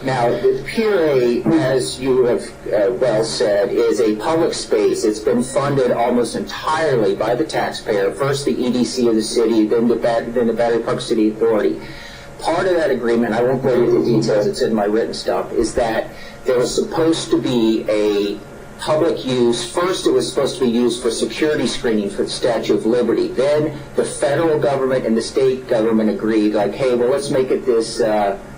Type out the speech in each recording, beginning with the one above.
Now, the Pier A, as you have well said, is a public space. It's been funded almost entirely by the taxpayer, first the EDC of the city, then the Battery Park City Authority. Part of that agreement, I won't go into the details, it's in my written stuff, is that there was supposed to be a public use. First, it was supposed to be used for security screening for the Statue of Liberty. Then the federal government and the state government agreed, like, hey, well, let's make it this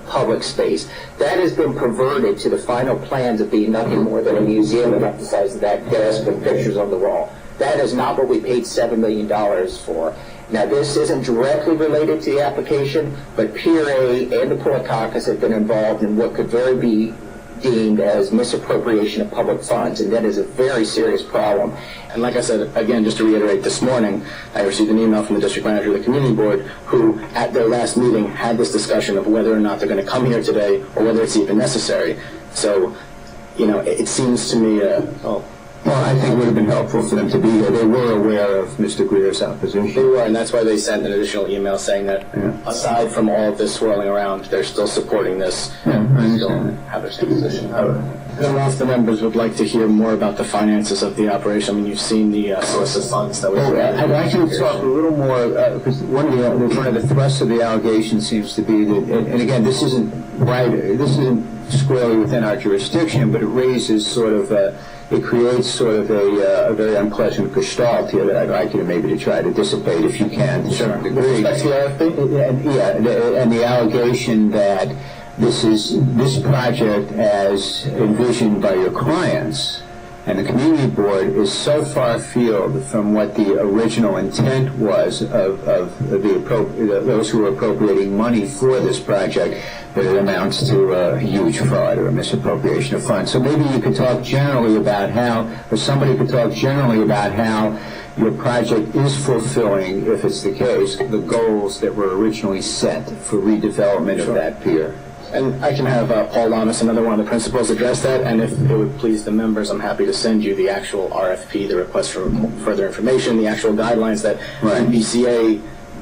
public space. That has been perverted to the final plans of being nothing more than a museum about the size of that desk with pictures on the wall. That is not what we paid $7 million for. Now, this isn't directly related to the application, but Pier A and the Poulakakos have been involved in what could very be deemed as misappropriation of public funds, and that is a very serious problem. And like I said, again, just to reiterate, this morning I received an email from the district manager of the community board who, at their last meeting, had this discussion of whether or not they're going to come here today or whether it's even necessary. So, you know, it seems to me, well, I think it would have been helpful for them to be here. They were aware of Mr. Greer's opposition. They were, and that's why they sent an additional email saying that, aside from all of this swirling around, they're still supporting this. Yeah, I still have their same position. I don't know if the members would like to hear more about the finances of the operation. I mean, you've seen the source of funds that we I'd like to talk a little more, because one of the thrusts of the allegation seems to be that, and again, this isn't squarely within our jurisdiction, but it raises sort of it creates sort of a very unpleasant gestalt here that I'd like you to maybe try to dissipate if you can. Sure. With respect to the RFP? And the allegation that this project, as envisioned by your clients and the community board, is so far afield from what the original intent was of those who were appropriating money for this project, that it amounts to a huge fraud or a misappropriation of funds. So maybe you could talk generally about how, or somebody could talk generally about how your project is fulfilling, if it's the case, the goals that were originally set for redevelopment of that pier. And I can have Paul Lamas, another one of the principals, address that, and if it would please the members, I'm happy to send you the actual RFP, the request for further information, the actual guidelines that BCA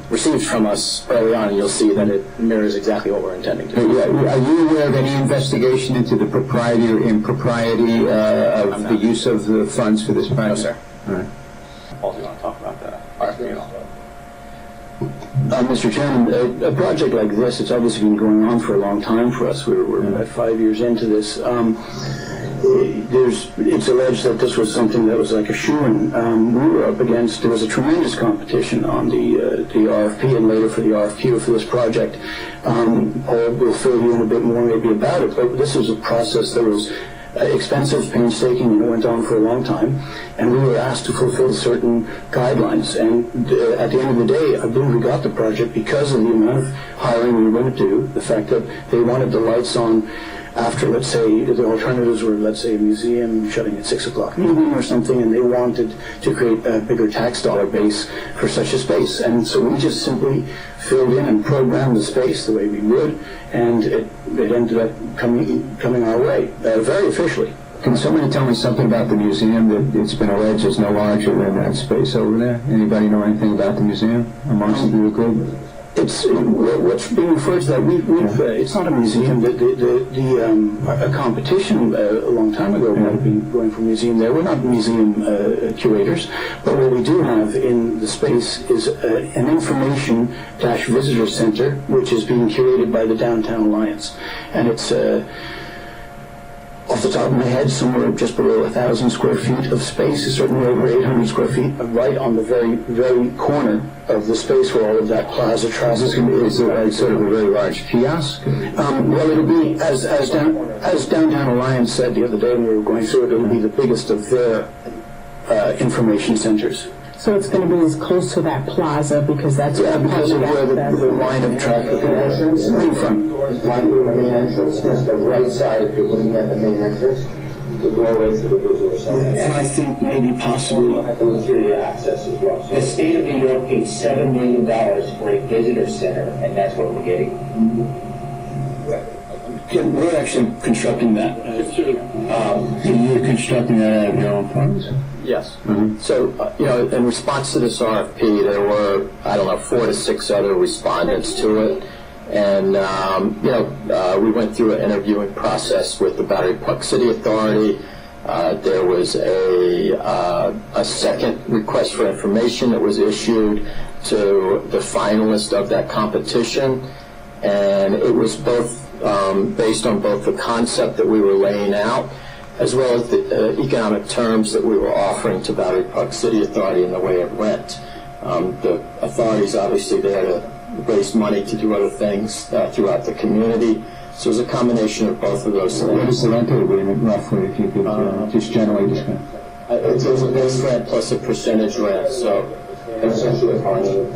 received from us early on, and you'll see that it mirrors exactly what we're intending to do. Are you aware of any investigation into the propriety or impropriety of the use of the funds for this project? No, sir. All right. Paul, do you want to talk about that RFP at all? Mr. Chairman, a project like this, it's obviously been going on for a long time for us. We're about 5 years into this. It's alleged that this was something that was like a shoo-in. We were up against, there was a tremendous competition on the RFP and later for the RFQ for this project. Paul will fill you in a bit more maybe about it, but this was a process that was expensive, painstaking, and it went on for a long time, and we were asked to fulfill certain guidelines, and at the end of the day, I believe we got the project because of the amount of hiring we were going to do, the fact that they wanted the lights on after, let's say, the alternatives were, let's say, a museum shutting at 6 o'clock in the evening or something, and they wanted to create a bigger tax dollar base for such a space. And so we just simply filled in and programmed the space the way we would, and it ended up coming our way, very officially. Can somebody tell me something about the museum that it's been alleged is no larger than that space over there? Anybody know anything about the museum amongst the group? It's what's being referred to that it's not a museum. A competition a long time ago might have been going for a museum there. We're not museum curators, but what we do have in the space is an information-visitor center, which is being curated by the Downtown Alliance, and it's off the top of my head, somewhere just below 1,000 square feet of space, certainly over 800 square feet, right on the very, very corner of the space where all of that plaza traffic is sort of a very large kiosk? Well, it'll be, as Downtown Alliance said the other day when we were going through it, it'll be the biggest of their information centers. So it's going to be as close to that plaza because that's because of where the line of traffic is coming from. The main entrance is the right side if you're looking at the main entrance. The doorway to the visitor center. And I think maybe possibly access as well. The state of New York paid $7 million for a visitor center, and that's what we're getting. We're actually constructing that. You're constructing that out of your own funds? Yes. So, in response to this RFP, there were, 4 to 6 other respondents to it. And, we went through an interviewing process with the Battery Park City Authority. There was a second request for information that was issued to the finalist of that competition. And it was both based on both the concept that we were laying out as well as the economic terms that we were offering to Battery Park City Authority in the way of rent. The authority's obviously there to raise money to do other things throughout the community. So it was a combination of both of those things. What is the rental agreement roughly, if you could just generally describe? It was a base rent plus a percentage rent, so essentially